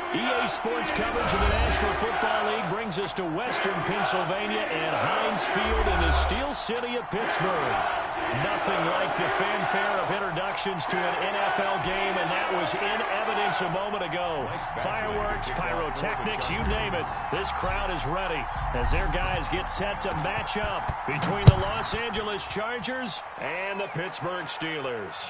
EA Sports coverage of the National Football League brings us to Western Pennsylvania and Heinz Field in the Steel City of Pittsburgh. Nothing like the fanfare of introductions to an NFL game, and that was in evidence a moment ago. Fireworks, pyrotechnics, you name it. This crowd is ready as their guys get set to match up between the Los Angeles Chargers and the Pittsburgh Steelers.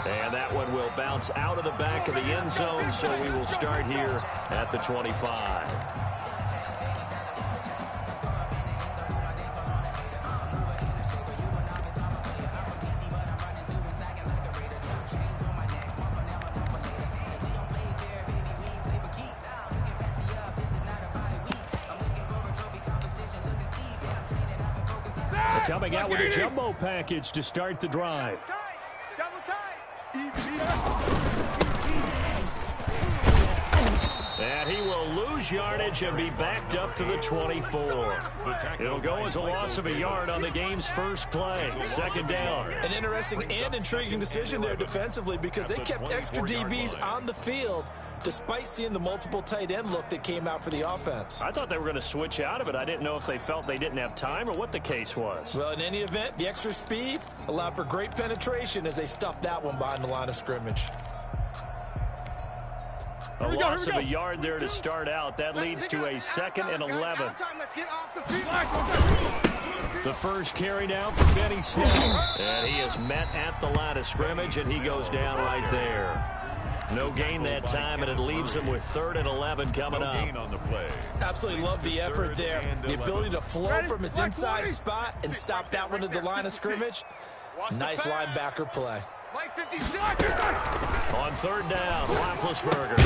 And that one will bounce out of the back of the end zone, so we will start here at the 25. Coming out with a jumbo package to start the drive. And he will lose yardage and be backed up to the 24. It'll go as a loss of a yard on the game's first play. Second down. An interesting and intriguing decision there defensively because they kept extra DBs on the field despite seeing the multiple tight end look that came out for the offense. I thought they were going to switch out of it. I didn't know if they felt they didn't have time or what the case was. Well, in any event, the extra speed allowed for great penetration as they stuffed that one behind the line of scrimmage. A loss of a yard there to start out. That leads to a 2nd and 11. The first carry now for Benny Snell. And he is met at the line of scrimmage, and he goes down right there. No gain that time, and it leaves him with 3rd and 11 coming up. Absolutely love the effort there. The ability to flow from his inside spot and stop that one at the line of scrimmage. Nice linebacker play. On 3rd down, Roethlisberger.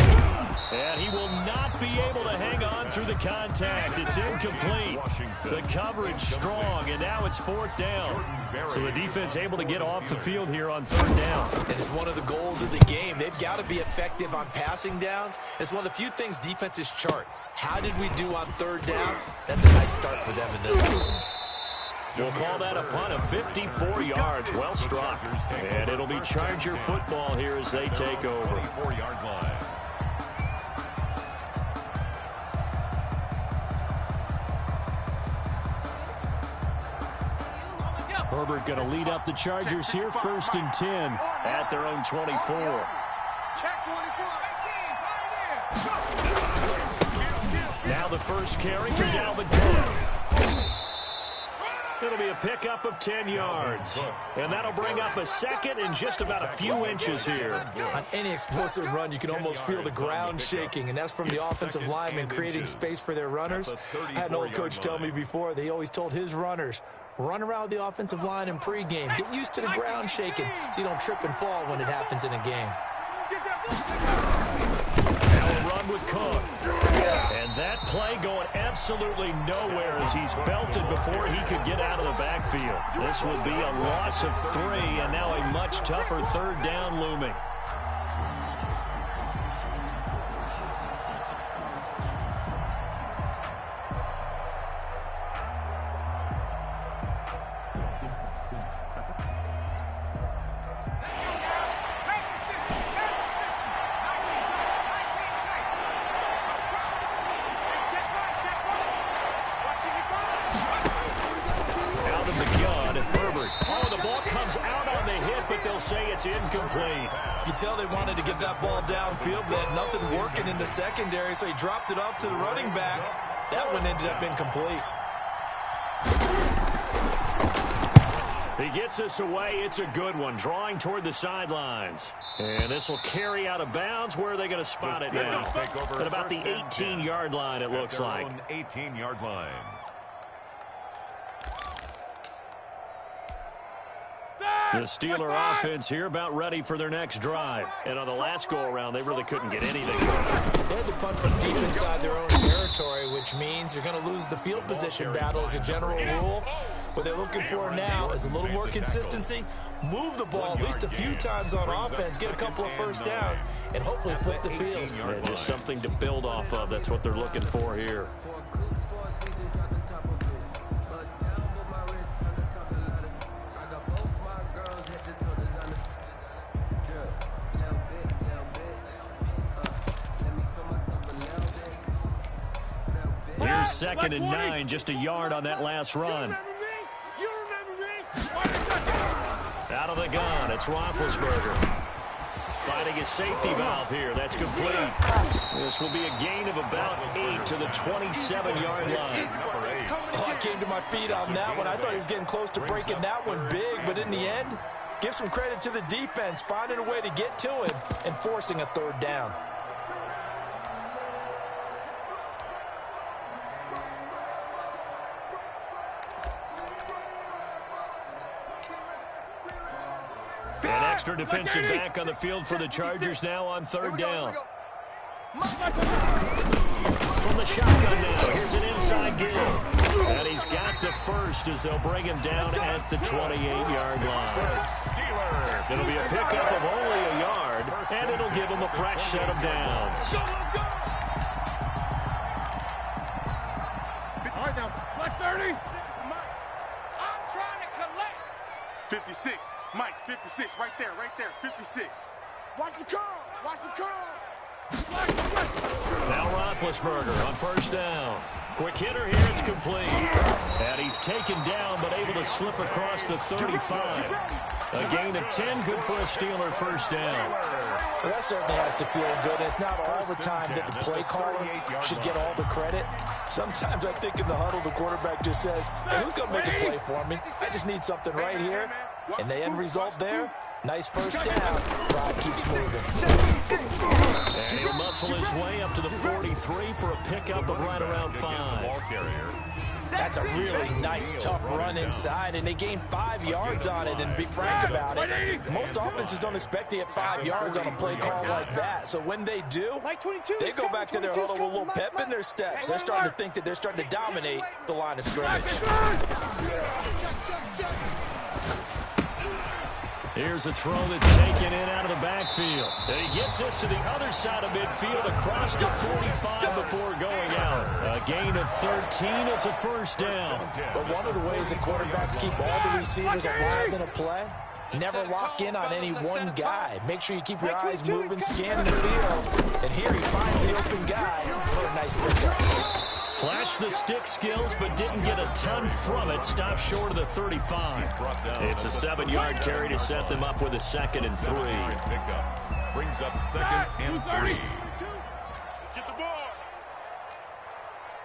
And he will not be able to hang on through the contact. It's incomplete. The coverage strong, and now it's 4th down. So the defense able to get off the field here on 3rd down. And it's one of the goals of the game. They've got to be effective on passing downs. It's one of the few things defenses chart. How did we do on 3rd down? That's a nice start for them in this one. We'll call that a punt of 54 yards. Well struck. And it'll be Charger football here as they take over. 24-yard line. Herbert going to lead up the Chargers here, 1st and 10 at their own 24. Now the first carry for Dalvin Cook. It'll be a pickup of 10 yards. And that'll bring up a 2nd and just about a few inches here. On any explosive run, you can almost feel the ground shaking, and that's from the offensive linemen creating space for their runners. I had an old coach tell me before, they always told his runners, run around the offensive line in pregame. Get used to the ground shaking so you don't trip and fall when it happens in a game. Now a run with Cook. And that play going absolutely nowhere as he's belted before he could get out of the backfield. This will be a loss of 3, and now a much tougher 3rd down looming. Incomplete. You tell they wanted to get that ball downfield. They had nothing working in the secondary, so he dropped it off to the running back. That one ended up incomplete. He gets us away. It's a good one. Drawing toward the sidelines. And this will carry out of bounds. Where are they going to spot it now? At about the 18-yard line, it looks like. 18-yard line. The Steeler offense here about ready for their next drive. And on the last go-around, they really couldn't get anything going. They had to punt from deep inside their own territory, which means you're going to lose the field position battle as a general rule. What they're looking for now is a little more consistency, move the ball at least a few times on offense, get a couple of first downs, and hopefully flip the field. Yeah, just something to build off of. That's what they're looking for here. Here's 2nd and 9, just a yard on that last run. Out of the gun, it's Roethlisberger. Finding a safety valve here. That's complete. This will be a gain of about 8 to the 27-yard line. Oh, I came to my feet on that one. I thought he was getting close to breaking that one big, but in the end, give some credit to the defense, finding a way to get to him and forcing a 3rd down. An extra defensive back on the field for the Chargers now on 3rd down. From the shotgun now, here's an inside give. And he's got the first as they'll bring him down at the 28-yard line. It'll be a pickup of only a yard, and it'll give him a fresh set of downs. All right, now, black 30. I'm trying to collect. 56. Mike, 56, right there, 56. Watch the curl, watch the curl. Now Roethlisberger on 1st down. Quick hitter here, it's complete. And he's taken down, but able to slip across the 35. A gain of 10, good for a Steeler 1st down. Well, that certainly has to feel good. It's not all the time that the play caller should get all the credit. Sometimes I think in the huddle, the quarterback just says, hey, who's going to make a play for me? I just need something right here. And the end result there, nice 1st down. Drive keeps moving. And he'll muscle his way up to the 43 for a pickup of right around 5. That's a really nice, tough run inside, and they gained 5 yards on it. And to be frank about it, most offenses don't expect to get 5 yards on a play call like that. So when they do, they go back to their huddle with a little pep in their steps. They're starting to think that they're starting to dominate the line of scrimmage. Here's a throw that's taken in out of the backfield. And he gets this to the other side of midfield across the 45 before going out. A gain of 13. It's a 1st down. But one of the ways the quarterbacks keep all the receivers alive in a play, never lock in on any one guy. Make sure you keep your eyes moving, scanning the field. And here he finds the open guy for a nice pickup. Flashed the stick skills, but didn't get a ton from it. Stopped short of the 35. It's a 7-yard carry to set them up with a 2nd and 3. Brings up 2nd and 3. Let's get the ball.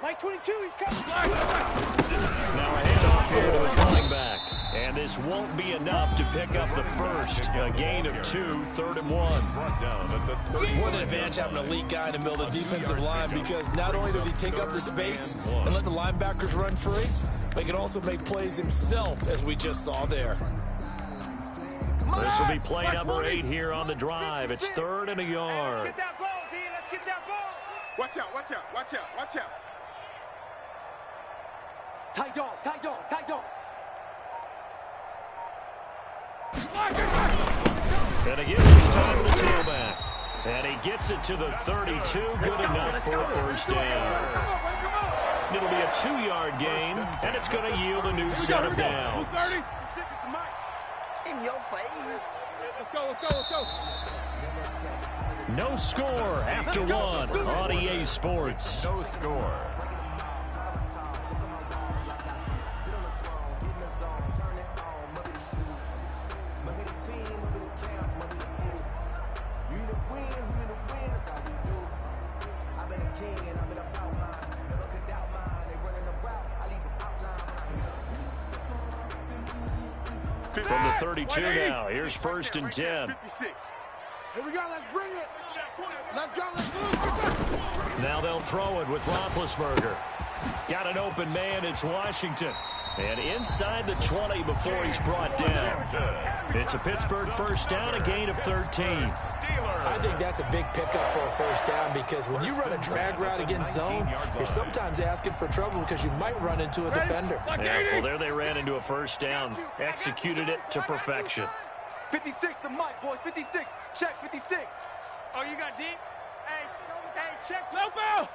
Like 22, he's coming. Now a handoff here to his running back. And this won't be enough to pick up the first. A gain of 2, 3rd and 1. What an advantage having an elite guy in the middle of the defensive line, because not only does he take up the space and let the linebackers run free, but he can also make plays himself, as we just saw there. This will be play number 8 here on the drive. It's 3rd and a yard. Let's get that ball, D. Let's get that ball. Watch out, watch out, watch out, watch out. Tight dog, tight dog, tight dog. And again, this time to the tailback. And he gets it to the 32. Good enough for a 1st down. It'll be a 2-yard gain, and it's going to yield a new set of downs. In your face. Let's go, let's go, let's go. No score after 1 on EA Sports. No score. From the 32 now, here's 1st and 10. 56. Here we go, let's bring it. Let's go, let's move. Now they'll throw it with Roethlisberger. Got an open man, it's Washington. And inside the 20 before he's brought down. It's a Pittsburgh 1st down, a gain of 13. I think that's a big pickup for a 1st down, because when you run a drag route against zone, you're sometimes asking for trouble because you might run into a defender. Yeah, well, there they ran into a 1st down. Executed it to perfection. 56 to Mike, boys. 56. Check 56. Oh, you got deep? Hey, check. Check 24.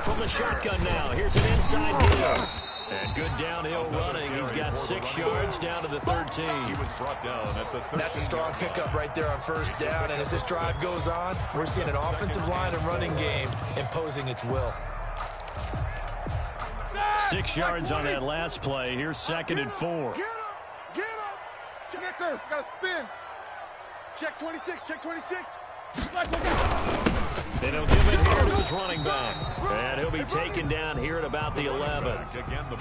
From the shotgun now, here's an inside deal. And good downhill running. He's got 6 yards down to the 13. He was brought down at the 13. That's a strong pickup right there on first down. And as this drive goes on, we're seeing an offensive line and running game imposing its will. 6 yards on that last play. Here's 2nd and 4. Get him! Get him! Checkers, got to spin. Check 26, check 26. And he'll give it here to his running back. And he'll be taken down here at about the 11.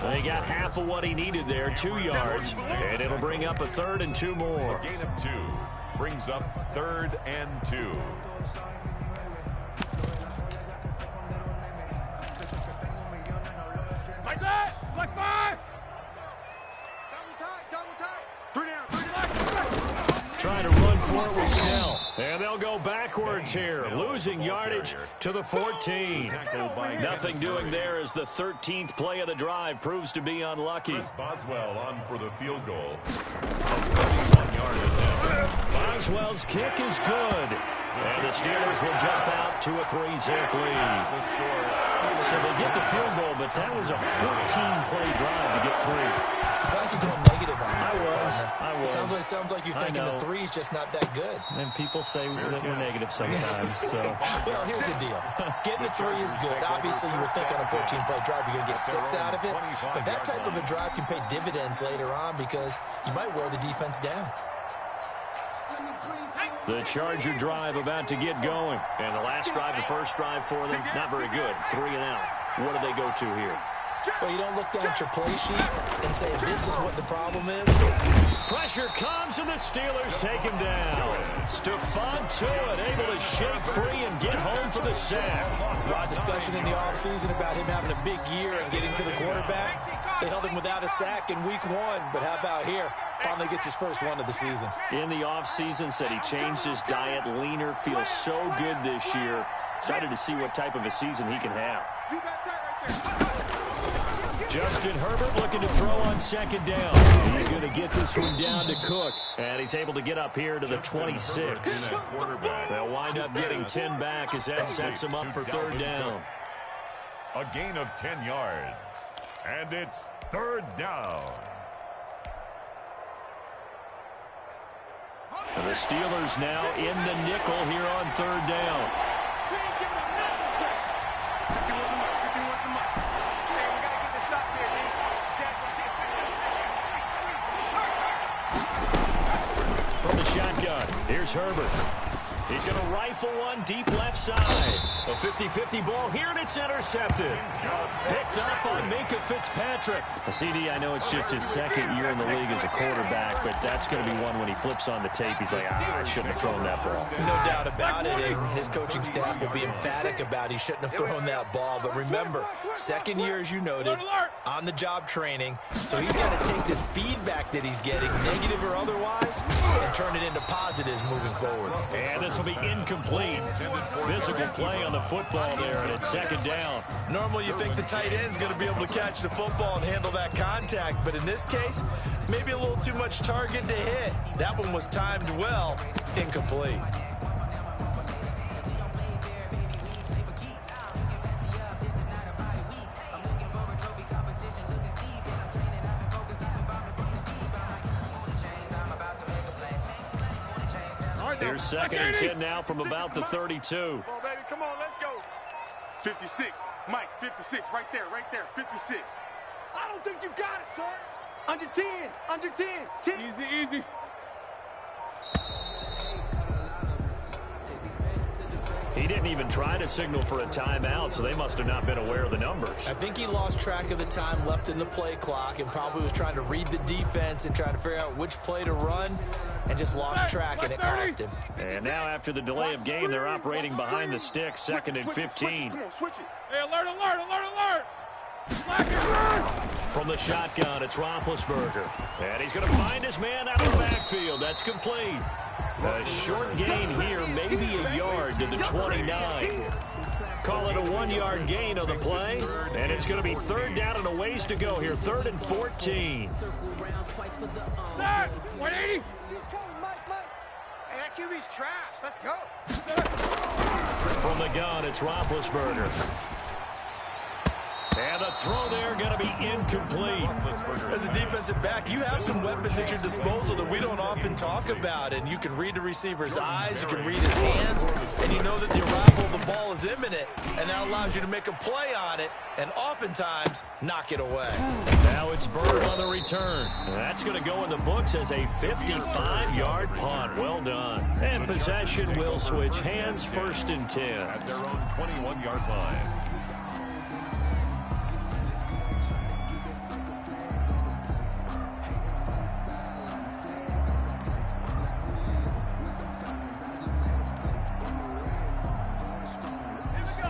They got half of what he needed there, 2 yards. And it'll bring up a 3rd and 2 more. A gain of 2 brings up 3rd and 2. Like that! Like 5! Double tight! 3 down, 3 down. Trying to run for it with Snell. And they'll go backwards here, losing yardage to the 14. Nothing doing there as the 13th play of the drive proves to be unlucky. Chris Boswell on for the field goal. 31-yard attempt. Boswell's kick is good. And the Steelers will jump out to a 3-zip lead. So they get the field goal, but that was a 14-play drive to get 3. It's like you're going negative on that. I was. Sounds like you're thinking the 3 is just not that good. And people say that we're negative sometimes. So. Well, here's the deal. Getting the 3 is good. Obviously, you would think on a 14-play drive you're going to get 6 out of it. But that type of a drive can pay dividends later on because you might wear the defense down. The Charger drive about to get going. And the last drive, the first drive for them, not very good. 3 and out. What do they go to here? Well, you don't look down at your play sheet and say this is what the problem is. Pressure comes and the Steelers take him down. Stephon Tuitt able to shake free and get home for the sack. A lot of discussion in the offseason about him having a big year and getting to the quarterback. They held him without a sack in week 1, but how about here? Finally gets his first one of the season. In the offseason, said he changed his diet, leaner, feels so good this year. Excited to see what type of a season he can have. You got tight right there. Justin Herbert looking to throw on 2nd down. He's going to get this one down to Cook. And he's able to get up here to the 26. They'll wind up getting 10 back as that sets him up for 3rd down. A gain of 10 yards. And it's 3rd down. The Steelers now in the nickel here on 3rd down. From the shotgun, here's Herbert. He's going to rifle one deep left side. A 50-50 ball here, and it's intercepted. Picked up by Minkah Fitzpatrick. A CD, I know it's just his 2nd year in the league as a quarterback, but that's going to be one when he flips on the tape. He's like, I shouldn't have thrown that ball. No doubt about it, and his coaching staff will be emphatic about he shouldn't have thrown that ball. But remember, 2nd year, as you noted, on-the-job training. So he's got to take this feedback that he's getting, negative or otherwise, and turn it into positives moving forward. And this will be incomplete. Physical play on the football there, and it's 2nd down. Normally you think the tight end's going to be able to catch the football and handle that contact, but in this case, maybe a little too much target to hit. That one was timed well, incomplete. Here's 2nd and 10 now from about the 32. Come on, baby. Come on, let's go. 56. Mike, 56. Right there, 56. I don't think you got it, son. Under 10. Under 10. 10. Easy. He didn't even try to signal for a timeout, so they must have not been aware of the numbers. I think he lost track of the time left in the play clock and probably was trying to read the defense and trying to figure out which play to run and just lost track, and it cost him. And now after the delay of game, they're operating behind the sticks, 2nd and 15. Come on, switch it. Hey, alert. From the shotgun, it's Roethlisberger. And he's going to find his man out of the backfield. That's complete. A short gain here, maybe a yard to the 29. Call it a 1-yard gain on the play. And it's going to be 3rd down and a ways to go here. 3rd and 14. 180. Hey, that QB's trash. Let's go. From the gun, it's Roethlisberger. And the throw there going to be incomplete. As a defensive back, you have some weapons at your disposal that we don't often talk about. And you can read the receiver's eyes, you can read his hands, and you know that the arrival of the ball is imminent. And that allows you to make a play on it and oftentimes knock it away. Now it's Bird on the return. That's going to go in the books as a 55-yard punt. Well done. And possession will switch hands, 1st and 10. At their own 21-yard line.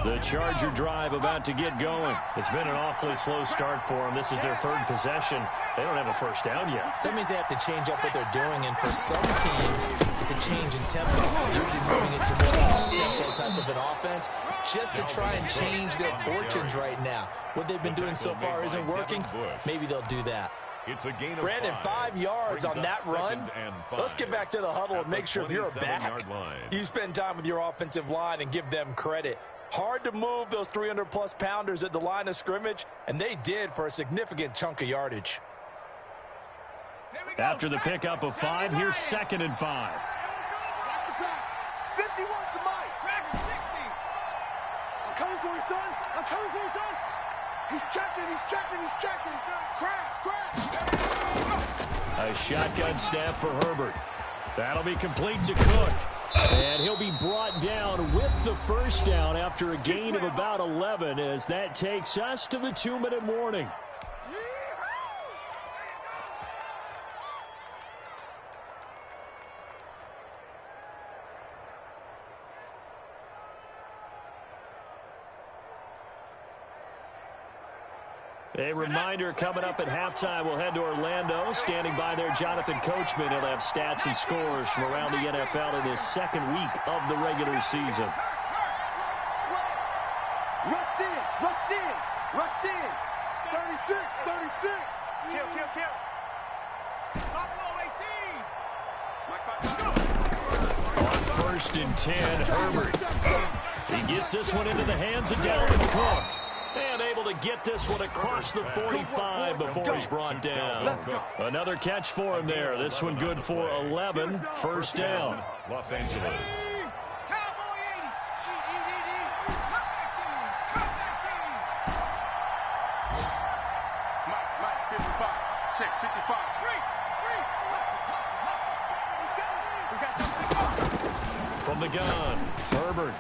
The Charger drive about to get going. It's been an awfully slow start for them. This is their 3rd possession. They don't have a first down yet. So that means they have to change up what they're doing, and for some teams, it's a change in tempo. Usually moving it to more tempo type of an offense just to try and change their fortunes right now. What they've been doing so far isn't working. Maybe they'll do that. It's a gain of Brandon, 5 yards on that run. Let's get back to the huddle and make sure if you're a back, you spend time with your offensive line and give them credit. Hard to move those 300-plus pounders at the line of scrimmage, and they did for a significant chunk of yardage. After the pickup of 5, here's 2nd and 5. Watch the pass. 51 to Mike. Tracker 60. I'm coming for you, son. I'm coming for you, son. He's checking. He's checking. He's checking. Crash. A shotgun snap for Herbert. That'll be complete to Cook. And he'll be brought down with the first down after a gain of about 11 as that takes us to the 2-minute warning. A reminder coming up at halftime, we'll head to Orlando. Standing by there, Jonathan Coachman. He'll have stats and scores from around the NFL in his 2nd week of the regular season. Rush in. 36. Kill. Top low 18. On 1st and 10, Herbert. He gets this one into the hands of Dalvin Cook. And able to get this one across the 45 before he's brought down. Another catch for him there. This one good for 11. First down. Los Angeles. Mike, 55. Check, 55. From the gun, Herbert.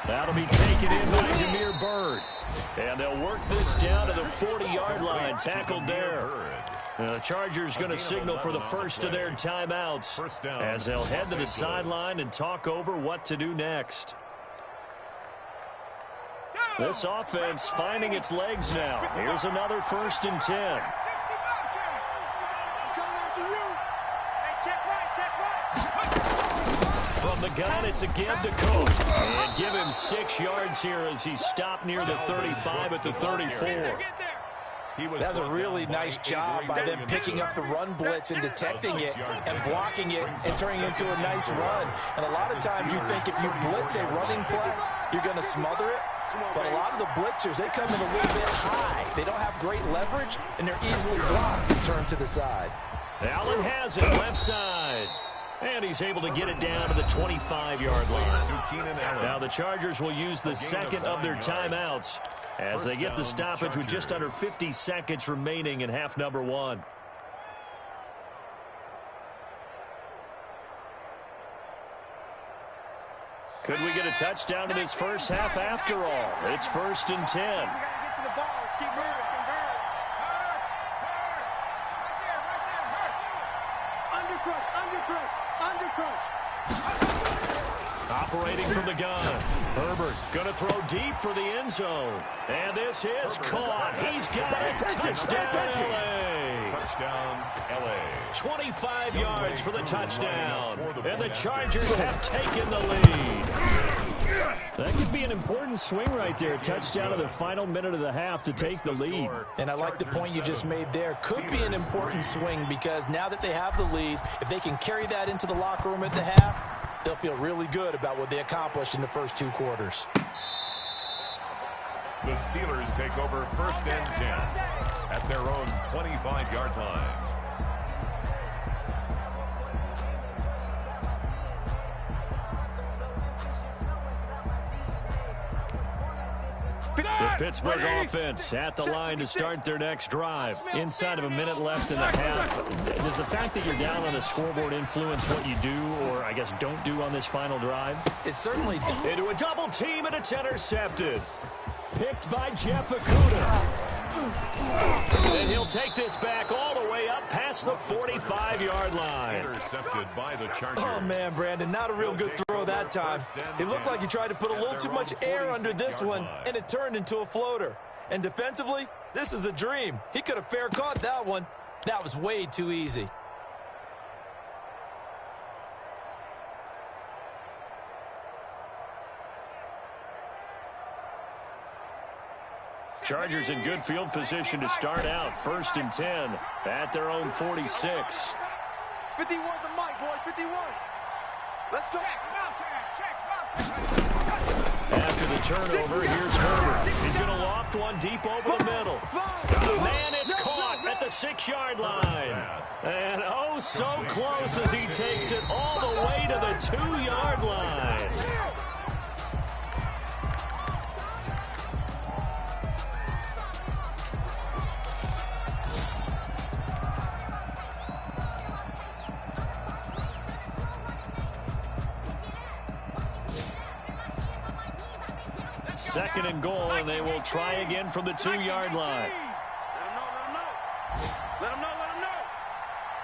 That'll be taken in by Damiere Byrd. And they'll work this down to the 40-yard line. Tackled there. The Chargers going to signal for the first of their timeouts as they'll head to the sideline and talk over what to do next. This offense finding its legs now. Here's another 1st and 10. From the gun, it's again to Cook. And give him 6 yards here as he's stopped near the 35 at the 34. That's a really nice job by them picking up the run blitz and detecting it and blocking it and turning it into a nice run. And a lot of times you think if you blitz a running play, you're going to smother it. But a lot of the blitzers, they come in a little bit high. They don't have great leverage, and they're easily blocked and turned to the side. Allen has it left side. And he's able to get it down to the 25-yard line. Now the Chargers will use the 2nd of their timeouts as they get the stoppage with just under 50 seconds remaining in half number 1. Could we get a touchdown in this first half after all? It's 1st and 10. We got to get to the ball. Let's keep moving. Undercrush. Operating from the gun. Herbert going to throw deep for the end zone. And this is caught. He's got it. Touchdown, L.A. Touchdown, L.A. 25 yards for the touchdown. And the Chargers have taken the lead. That could be an important swing right there. Touchdown in the final minute of the half to take the lead. And I like the point you just made there. Could be an important swing because now that they have the lead, if they can carry that into the locker room at the half, they'll feel really good about what they accomplished in the first 2 quarters. The Steelers take over 1st and 10 at their own 25-yard line. The Pittsburgh offense at the line to start their next drive. Inside of a minute left in the half. Does the fact that you're down on the scoreboard influence what you do, or I guess don't do on this final drive? It certainly does. Into a double team, and it's intercepted. Picked by Jeff Okudah. And he'll take this back all the way up past the 45-yard line. Intercepted by the Chargers. Oh, man, Brandon, not a real good throw that time. It looked like he tried to put a little too much air under this one, and it turned into a floater. And defensively, this is a dream. He could have fair caught that one. That was way too easy. Chargers in good field position to start out. 1st and 10 at their own 46. 51 to Mike, boys, 51. Let's go. After the turnover, here's Herbert. He's going to loft one deep over the middle. Man, it's caught at the 6-yard line. And oh, so close as he takes it all the way to the 2-yard line. Second and goal, and they will try again from the 2-yard line. Let him know.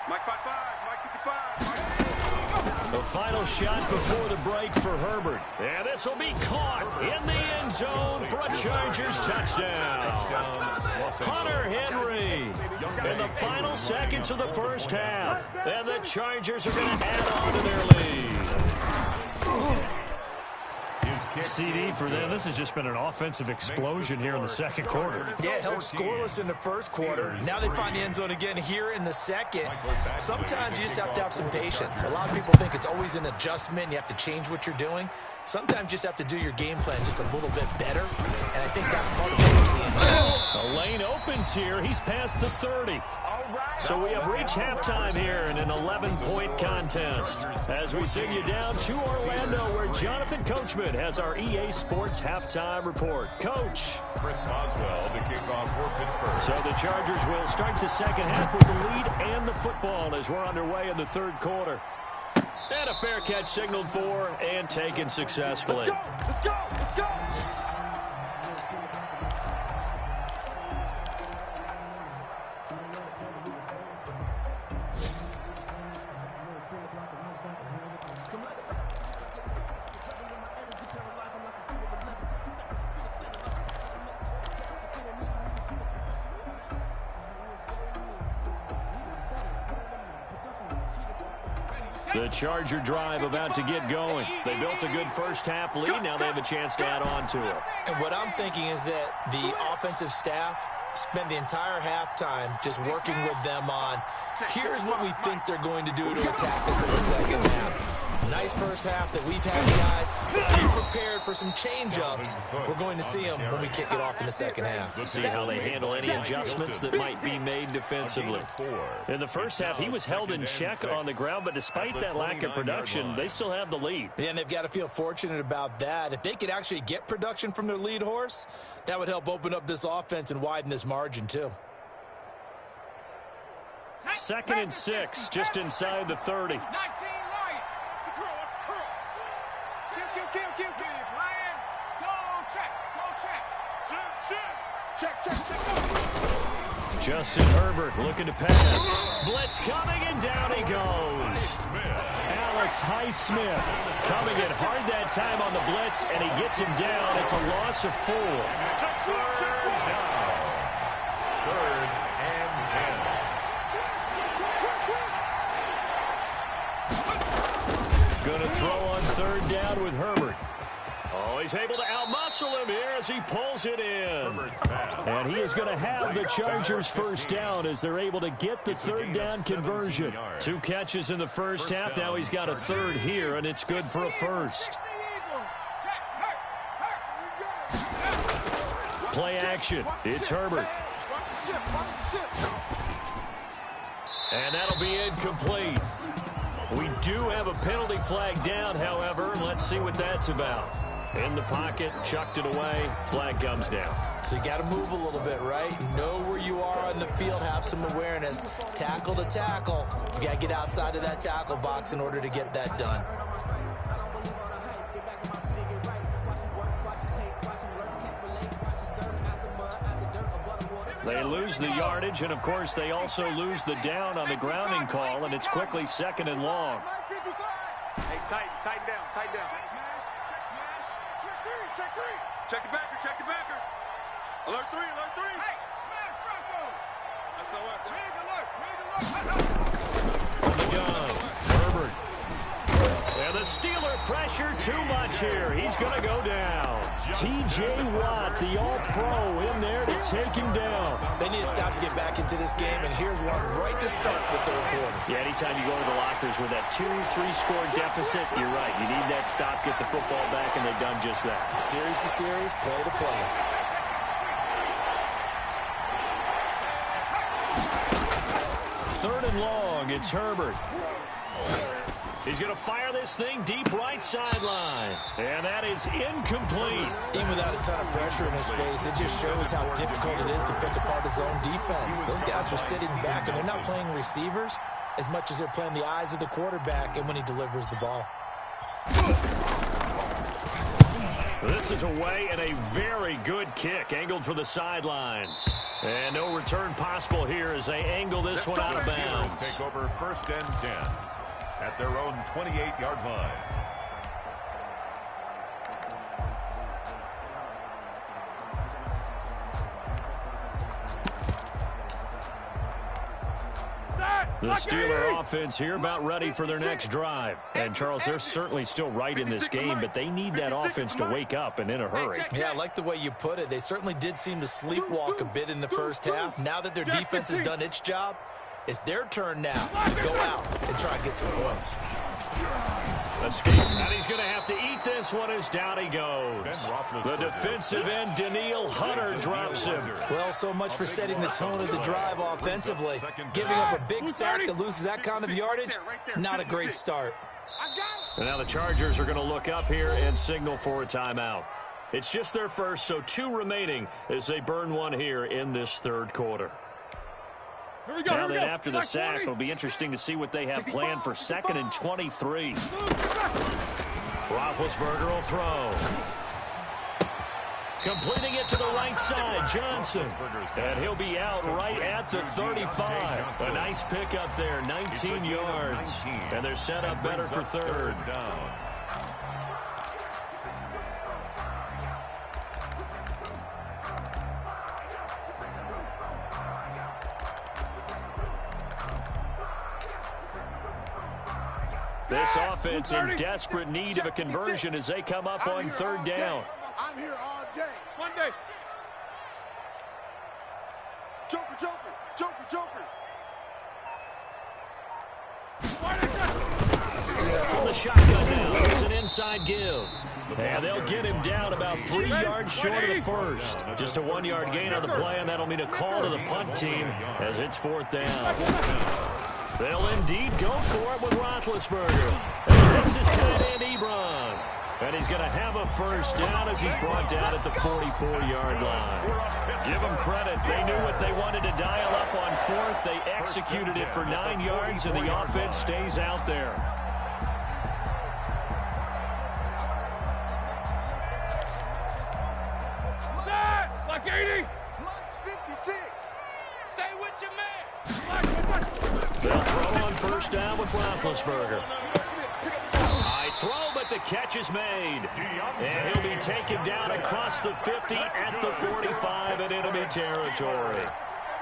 Mike 55, Mike 55. The final shot before the break for Herbert. And this will be caught in the end zone for a Chargers touchdown. Hunter Henry in the final seconds of the first half. And the Chargers are going to add on to their lead. CD for them. This has just been an offensive explosion here in the second quarter. Yeah, held scoreless in the first quarter. Now they find the end zone again here in the second. Sometimes you just have to have some patience. A lot of people think it's always an adjustment. You have to change what you're doing. Sometimes you just have to do your game plan just a little bit better. And I think that's part of what we're seeing here. The lane opens here. He's past the 30. So we have reached halftime here in an 11-point contest as we send you down to Orlando, where Jonathan Coachman has our EA Sports halftime report. Coach. Chris Boswell to kick off for Pittsburgh. So the Chargers will start the second half with the lead and the football as we're underway in the third quarter. And a fair catch signaled for and taken successfully. Let's go. The Charger drive about to get going. They built a good first half lead. Now they have a chance to add on to it. And what I'm thinking is that the offensive staff spend the entire halftime just working with them on, here's what we think they're going to do to attack us in the second half. Nice first half that we've had, guys. Be prepared for some change-ups. We're going to see them when we kick it off in the second half. See how they handle any adjustments that might be made defensively. In the first half, he was held in check on the ground, but despite that lack of production, they still have the lead. Yeah, and they've got to feel fortunate about that. If they could actually get production from their lead horse, that would help open up this offense and widen this margin, too. 2nd and 6, just inside the 30. Justin Herbert looking to pass. Blitz coming, and down he goes. Alex Highsmith coming in hard that time on the blitz, and he gets him down. It's a loss of 4. Third and 10. Going to throw on 3rd down with Herbert. Oh, he's able to outmuscle him here as he pulls it in. And he is going to have the Chargers first down as they're able to get the 3rd down conversion. 2 catches in the first half. Now he's got a 3rd here, and it's good for a 1st. play action. It's Herbert. And that'll be incomplete. We do have a penalty flag down, however. Let's see what that's about. In the pocket, chucked it away, flag comes down. So you got to move a little bit, right? Know where you are on the field, have some awareness. Tackle to tackle. You got to get outside of that tackle box in order to get that done. They lose the yardage, and, of course, they also lose the down on the grounding call, and it's quickly 2nd and long. Hey, tighten down. Check the backer. Alert 3. Hey, smash Bronco. On the gun, Herbert. And the Steeler pressure too much here. He's going to go down. T.J. Watt, the all-pro, in there to take him down. They need to stop to get back into this game, and here's one right to start the third quarter. Yeah, anytime you go to the lockers with that 2-3 score deficit, you're right. You need that stop, get the football back, and they've done just that. Series to series, play to play. Third and long, it's Herbert. He's going to fire this thing deep right sideline. And that is incomplete. Even without a ton of pressure in his face, it just shows how difficult it is to pick apart his own defense. Those guys are sitting back, and they're not playing receivers as much as they're playing the eyes of the quarterback and when he delivers the ball. This is away and a very good kick, angled for the sidelines. And no return possible here as they angle this one out of bounds. Take over 1st and 10 at their own 28-yard line. The Steeler offense here about ready for their next drive. And, Charles, they're certainly still right in this game, but they need that offense to wake up and in a hurry. Yeah, I like the way you put it. They certainly did seem to sleepwalk a bit in the first half. Now that their defense has done its job, it's their turn now to go out and try and get some points. And he's going to have to eat this one as down he goes. The defensive end, Danielle Hunter, drops him. Well, so much for setting the tone of the drive offensively. Giving up a big sack that loses that kind of yardage, not a great start. And now the Chargers are going to look up here and signal for a timeout. It's just their first, so 2 remaining as they burn one here in this third quarter. Now then, after the sack, it'll be interesting to see what they have planned for 2nd and 23. Roethlisberger will throw. Completing it to the right side, Johnson. And he'll be out right at the 35. A nice pickup there, 19 yards. And they're set up better for third down. This offense in desperate need of a conversion as they come up on 3rd down. I'm here all day. Monday. Joker. From the shotgun now, it's an inside give. And they'll get him down about 3 yards short of the first. Just a 1-yard gain on the play, and that'll mean a call to the punt team as it's 4th down. They'll indeed go for it with Roethlisberger. And this is tight end Ebron. And he's going to have a first down as he's brought down at the 44-yard line. Give them credit. They knew what they wanted to dial up on 4th. They executed it for 9 yards, and the offense stays out there. Like 80. Lunch 56. Stay with your man. They'll throw on 1st down with Roethlisberger. High throw, but the catch is made. And he'll be taken down across the 50 at the 45 in enemy territory.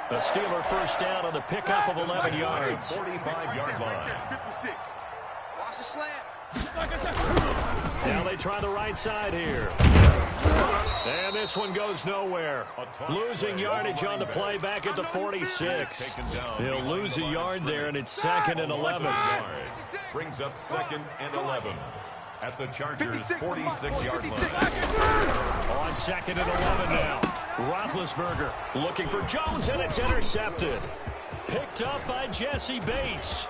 A Steeler first down on the pickup of 11 yards. 45-yard line. 56. Watch the slant. Now they try the right side here. And this one goes nowhere. Losing yardage on the play back at the 46. He'll lose a yard there, and it's 2nd and 11. Brings up 2nd and 11 at the Chargers' 46-yard line. On 2nd and 11 now. Roethlisberger looking for Jones, and it's intercepted. Picked up by Jesse Bates.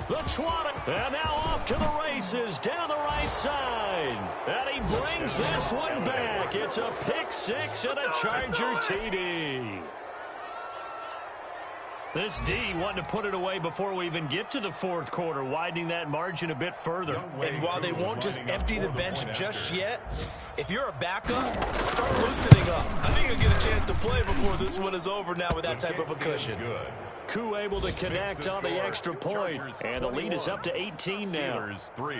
The 20, and now off to the races down the right side. And he brings this one back. It's a pick six and a Charger TD. This D wanting to put it away before we even get to the fourth quarter, widening that margin a bit further. And while they won't just empty the bench just yet, if you're a backup, start loosening up. I think you'll get a chance to play before this one is over now with that type of a cushion. Koo able to connect on the extra point, and the lead is up to 18 now. Steelers 3.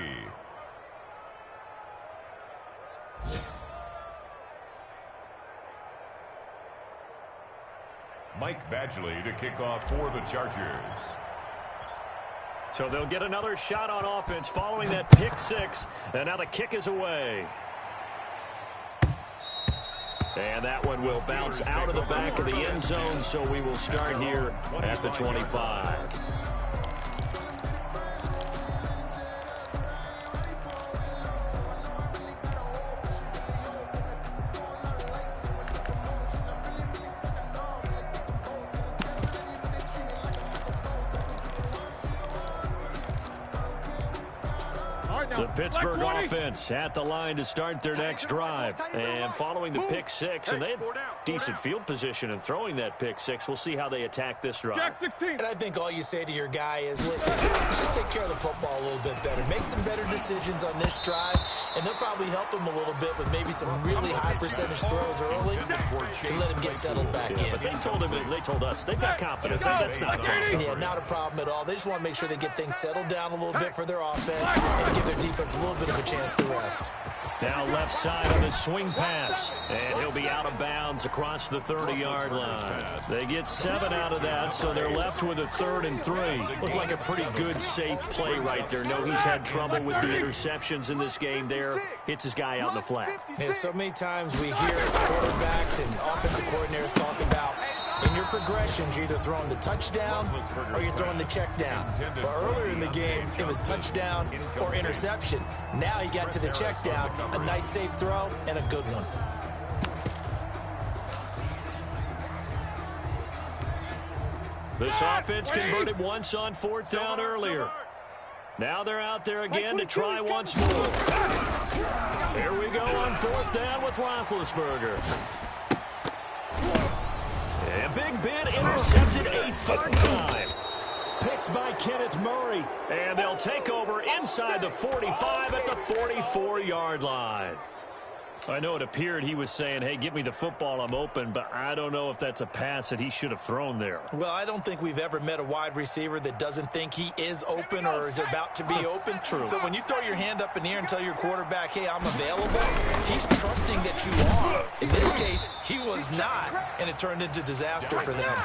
Mike Badgley to kick off for the Chargers. So they'll get another shot on offense following that pick six, and now the kick is away. And that one will bounce out of the back of the end zone, so we will start here at the 25. The Pittsburgh offense at the line to start their next drive. And following the pick six, and they had decent field position in throwing that pick six. We'll see how they attack this drive. And I think all you say to your guy is, listen, let's just take care of the football a little bit better. Make some better decisions on this drive, and they'll probably help him a little bit with maybe some really high percentage throws early to let him get settled back in. But they told him, and they told us, they've got confidence. That's not a problem. Yeah, not a problem at all. They just want to make sure they get things settled down a little bit for their offense and give their defense a little bit of a chance to rest. Now left side on the swing pass, and he'll be out of bounds across the 30-yard line. They get 7 out of that, so they're left with a 3rd and 3. Looked like a pretty good, safe play right there. No, he's had trouble with the interceptions in this game there. Hits his guy out in the flat. And so many times we hear quarterbacks and offensive coordinators talk about in your progressions, you're either throwing the touchdown or you're throwing the check down. But earlier in the game, it was touchdown or interception. Now he got to the check down, a nice safe throw, and a good one. This offense converted once on 4th down earlier. Now they're out there again to try once more. Here we go on 4th down with Roethlisberger. A big bid intercepted a 3rd time. Picked by Kenneth Murray. And they'll take over inside the 45 at the 44-yard line. I know it appeared he was saying, hey, give me the football, I'm open, but I don't know if that's a pass that he should have thrown there. Well, I don't think we've ever met a wide receiver that doesn't think he is open or is about to be open. True. So when you throw your hand up in the air and tell your quarterback, hey, I'm available, he's trusting that you are. In this case, he was not, and it turned into disaster for them.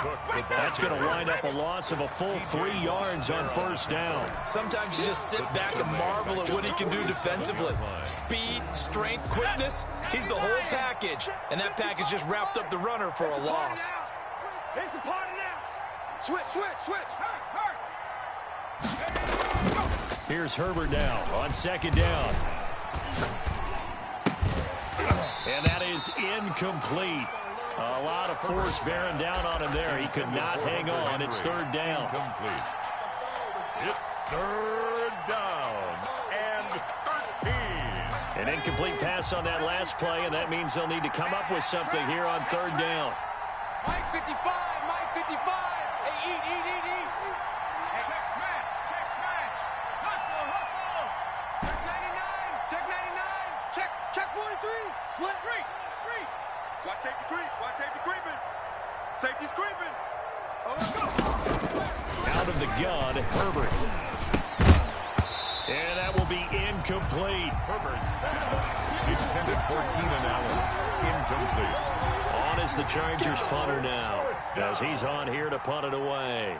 That's going to wind up a loss of a full 3 yards on 1st down. Sometimes you just sit back and marvel at what he can do defensively. Speed, strength, quickness. He's the whole package, and that package just wrapped up the runner for a loss. Here's the party now. Switch. Here's Herbert now on 2nd down. And that is incomplete. A lot of force bearing down on him there. He could not hang on. It's 3rd down. Complete. It's 3rd down and 13. An incomplete pass on that last play, and that means they'll need to come up with something here on 3rd down. Mike 55. Hey, eat. Hey, check smash. Hustle. Check 99. Check 43. Slip. Street. Watch safety creeping. Safety's creeping. Oh, let's go. Out of the gun, Herbert. And that will be incomplete. Herbert's pass intended for Keenan Allen. Incomplete. On is the Chargers punter now, as he's on here to punt it away.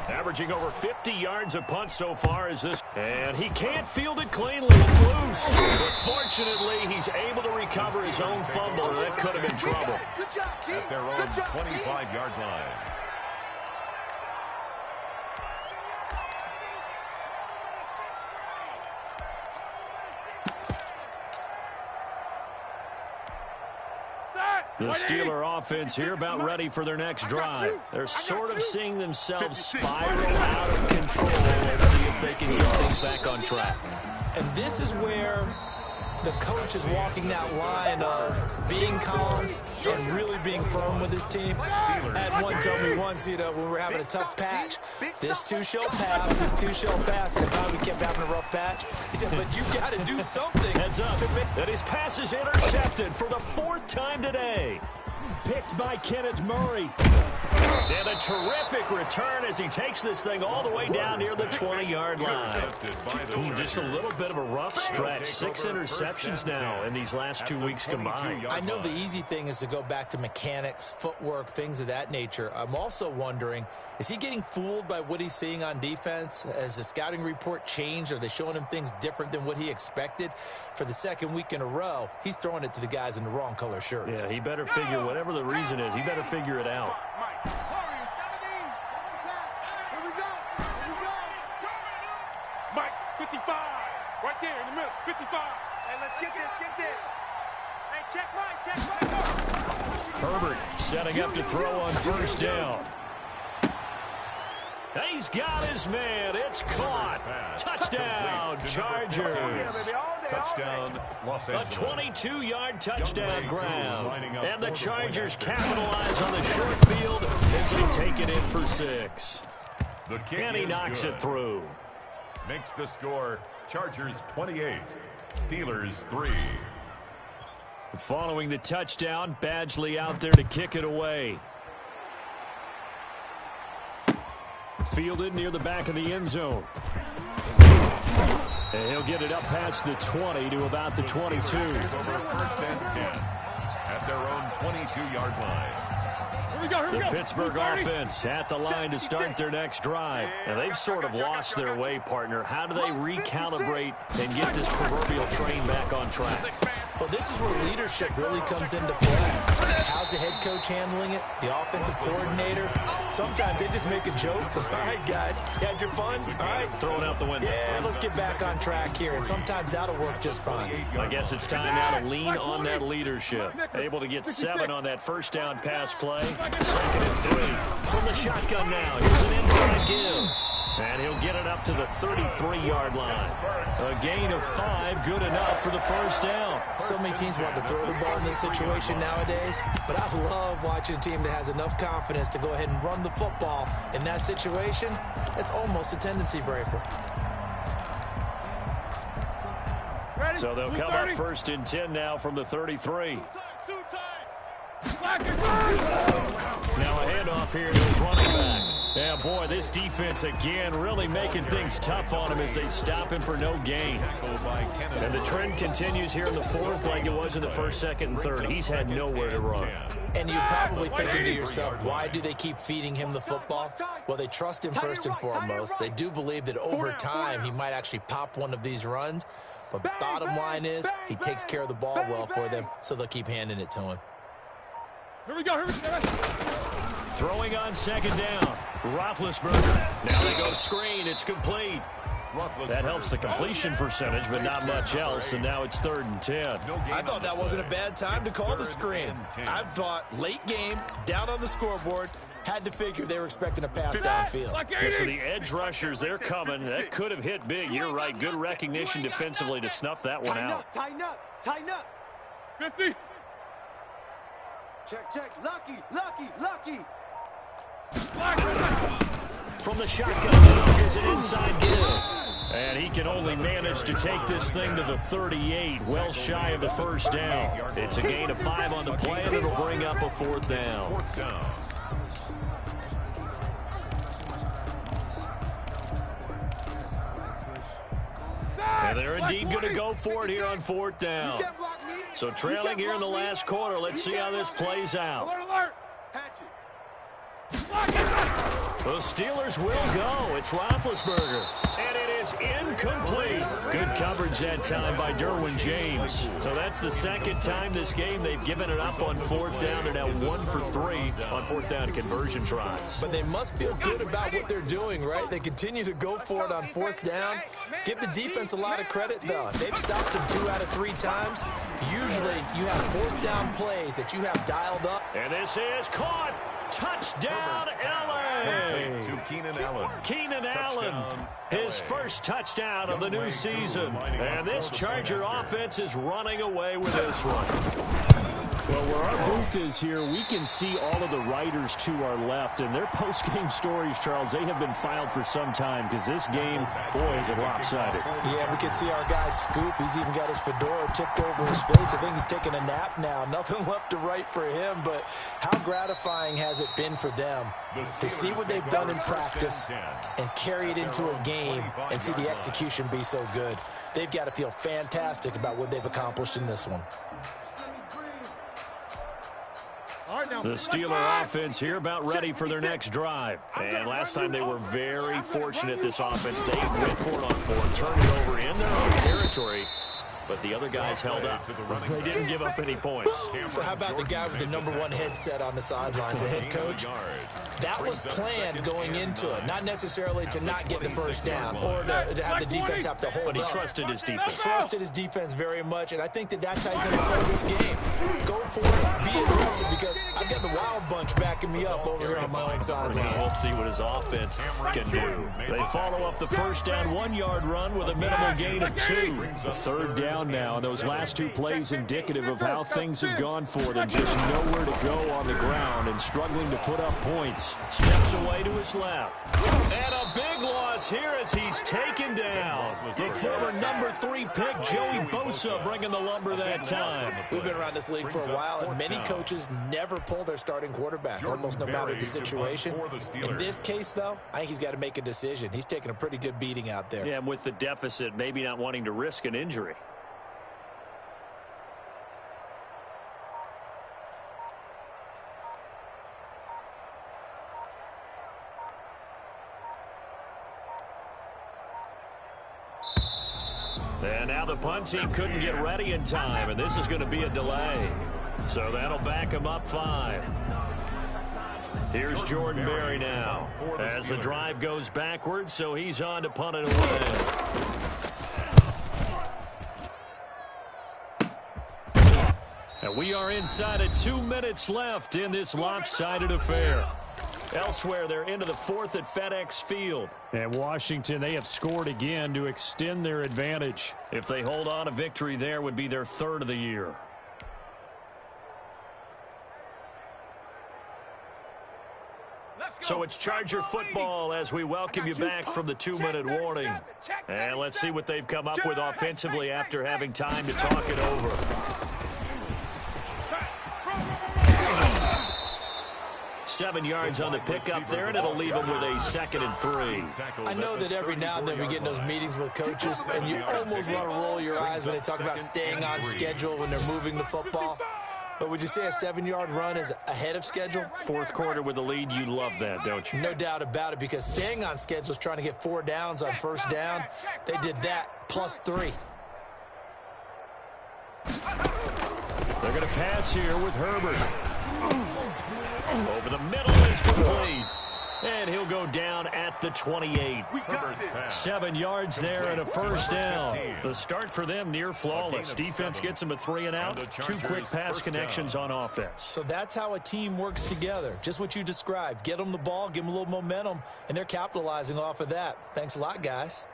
Averaging over 50 yards a punt so far as this. And he can't field it cleanly. It's loose. But fortunately, he's able to recover his own fumble, and that could have been trouble. Good job, Keith. At their own 25-yard line. The Steeler offense here about ready for their next drive. They're sort of seeing themselves spiral out of control. Let's see if they can get things back on track. And this is where the coach is walking that line of being calm and really being firm with his team. I had one tell me once, when we were having a tough patch, this too shall pass, this too shall pass. And if we kept having a rough patch, he said, but you got to do something. Heads up. And his pass is intercepted for the 4th time today. Picked by Kenneth Murray. And a terrific return as he takes this thing all the way down near the 20-yard line. Just a little bit of a rough stretch. 6 interceptions now in these last 2 weeks combined. I know the easy thing is to go back to mechanics, footwork, things of that nature. I'm also wondering, is he getting fooled by what he's seeing on defense? Has the scouting report changed? Are they showing him things different than what he expected? For the 2nd week in a row, he's throwing it to the guys in the wrong color shirts. Yeah, he better figure, whatever the reason is, he better figure it out. Mike, 55. Right there in the middle, 55. Hey, let's get this, get this. Hey, check Mike. Herbert setting up to throw on 1st down. He's got his man. It's caught. Touchdown, Chargers. Touchdown, Los Angeles. A 22-yard touchdown grab. And the Chargers capitalize on the short field as they take it in for 6. And he knocks it through. Makes the score Chargers 28, Steelers 3. Following the touchdown, Badgley out there to kick it away. Fielded near the back of the end zone. And he'll get it up past the 20 to about the 22. Over 1st and 10 at their own 22-yard line. The Pittsburgh offense at the line to start their next drive. And they've sort of lost their way, partner. How do they recalibrate and get this proverbial train back on track? Well, this is where leadership really comes into play. How's the head coach handling it? The offensive coordinator? Sometimes they just make a joke. All right, guys, you had your fun? All right. Throw it out the window. Yeah, let's get back on track here. And sometimes that'll work just fine. I guess it's time now to lean on that leadership. Able to get 7 on that 1st down pass play. 2nd and 3. From the shotgun now. Here's an inside give. And he'll get it up to the 33-yard line. A gain of 5, good enough for the 1st down. So many teams want to throw the ball in this situation nowadays, but I love watching a team that has enough confidence to go ahead and run the football in that situation. It's almost a tendency breaker. So they'll come up 1st and 10 now from the 33. Now a handoff here to his running back. Yeah, boy, this defense again really making things tough on him as they stop him for no gain. And the trend continues here in the 4th like it was in the 1st, 2nd, and 3rd. He's had nowhere to run. And you're probably thinking to yourself, why do they keep feeding him the football? Well, they trust him first and foremost. They do believe that over time he might actually pop one of these runs. But bottom line is he takes care of the ball well for them, so they'll keep handing it to him. Here we go. Throwing on 2nd down. Roethlisberger. Now they go screen. It's complete. That helps the completion percentage, but not much else, and now it's 3rd and 10. I thought that wasn't a bad time to call the screen. I thought late game, down on the scoreboard, had to figure they were expecting a pass downfield. Yeah, so the edge rushers, they're coming. That could have hit big. You're right. Good recognition defensively to snuff that one out. Tighten up. 50. Check. Lucky. From the shotgun now, here's an inside give. And he can only manage to take this thing to the 38, well shy of the 1st down. It's a gain of 5 on the play, and it'll bring up a 4th down. And they're indeed going to go for it here on 4th down. So trailing here in the last quarter, let's see how this plays out. Alert. The Steelers will go. It's Roethlisberger. And it is incomplete. Good coverage that time by Derwin James. So that's the second time this game they've given it up on fourth down. They're now 1 for 3 on fourth down conversion tries. But they must feel good about what they're doing, right? They continue to go for it on fourth down. Give the defense a lot of credit, though. They've stopped them 2 out of 3 times. Usually you have fourth down plays that you have dialed up. And this is caught. Touchdown, LA! To Keenan Allen. Keenan Allen, his first touchdown of the new season. And this Charger offense is running away with this one. Well, where our booth is here, we can see all of the writers to our left. And their post-game stories, Charles, they have been filed for some time because this game, boy, is it lopsided. Yeah, we can see our guy Scoop. He's even got his fedora tipped over his face. I think he's taking a nap now. Nothing left to write for him, but how gratifying has it been for them to see what they've done in practice and carry it into a game and see the execution be so good. They've got to feel fantastic about what they've accomplished in this one. The Steeler offense here about ready for their next drive. And last time they were very fortunate, this offense. They went for it on fourth, turned it over in their own territory. But the other guys held up. They didn't give up any points. So how about the guy with the #1 headset on the sidelines, the head coach? That was planned going into it. Not necessarily to not get the first down or to have the defense have to hold up. But he trusted his defense. Trusted his defense very much, and I think that's how he's going to play this game. Go for it, be aggressive, because I've got the wild bunch backing me up over here on my own sideline. We'll see what his offense can do. They follow up the first down 1-yard run with a minimal gain of 2. The third down now. Those last 2 plays indicative of how things have gone for it, and just nowhere to go on the ground and struggling to put up points. Steps away to his left. And a big loss here as he's taken down. The former #3 pick, Joey Bosa, bringing the lumber that time. We've been around this league for a while, and many coaches never pull their starting quarterback, almost no matter the situation. In this case, though, I think he's got to make a decision. He's taking a pretty good beating out there. Yeah, and with the deficit, maybe not wanting to risk an injury. And now the punt team couldn't get ready in time, and this is going to be a delay. So that'll back him up 5. Here's Jordan Berry now as the drive goes backwards, so he's on to punt it away. And we are inside of 2 minutes left in this lopsided affair. Elsewhere, they're into the 4th at FedEx Field. And Washington, they have scored again to extend their advantage. If they hold on, a victory there would be their 3rd of the year. So it's Charger football as we welcome you back from the 2-minute warning. And let's see what they've come up with offensively after having time to talk it over. Seven yards on the pickup there, and it'll leave them with a 2nd and 3. I know that every now and then we get in those meetings with coaches, and you almost want to roll your eyes when they talk about staying on schedule when they're moving the football. But would you say a 7-yard run is ahead of schedule? 4th quarter with the lead, you love that, don't you? No doubt about it, because staying on schedule is trying to get 4 downs on first down. They did that, plus 3. They're going to pass here with Herbert. Over the middle, it's complete. And he'll go down at the 28. 7 yards there and a first down. The start for them near flawless. Defense gets them a 3 and out. 2 quick pass connections on offense. So that's how a team works together. Just what you described. Get them the ball, give them a little momentum, and they're capitalizing off of that. Thanks a lot, guys.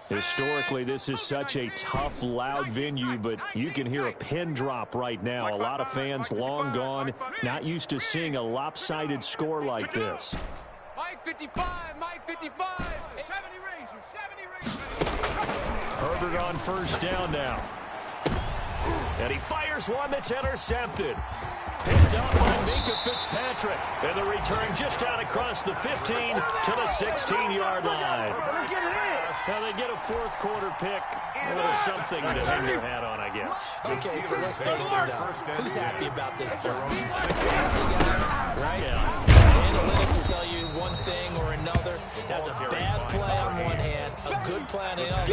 Historically, this is such a tough, loud venue, but you can hear a pin drop right now. A lot of fans long gone, not used to seeing a lopsided score like this. Mike 55, Mike 55. 70 Rangers, 70 Rangers. Herbert on first down now. And he fires one that's intercepted. Picked up by Minkah Fitzpatrick. And the return just out across the 15 to the 16-yard line. Now they get a fourth quarter pick. A little something to hang their hat on, I guess. Okay, so let's face it, though. Who's happy about this play? Fantasy guys, right? Yeah. Analytics will tell you one thing or another. That's a bad play on one hand, a good play on the other.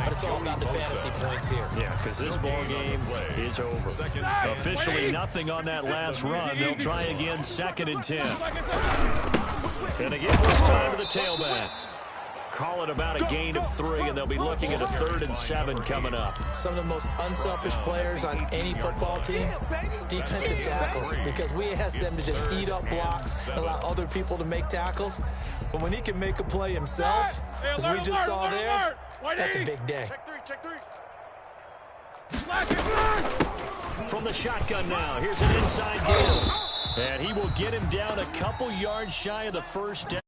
But it's all about the fantasy points here. Yeah, because this ball game is over. Officially nothing on that last run. They'll try again, 2nd and 10. And again, this time to the tailback. Call it about a gain of 3, and they'll be looking at a 3rd and 7 coming up. Some of the most unselfish players on any football team, defensive tackles, because we ask them to just eat up blocks and allow other people to make tackles. But when he can make a play himself, as we just saw there, that's a big day. Check three. From the shotgun now, here's an inside deal. And he will get him down a couple yards shy of the first down.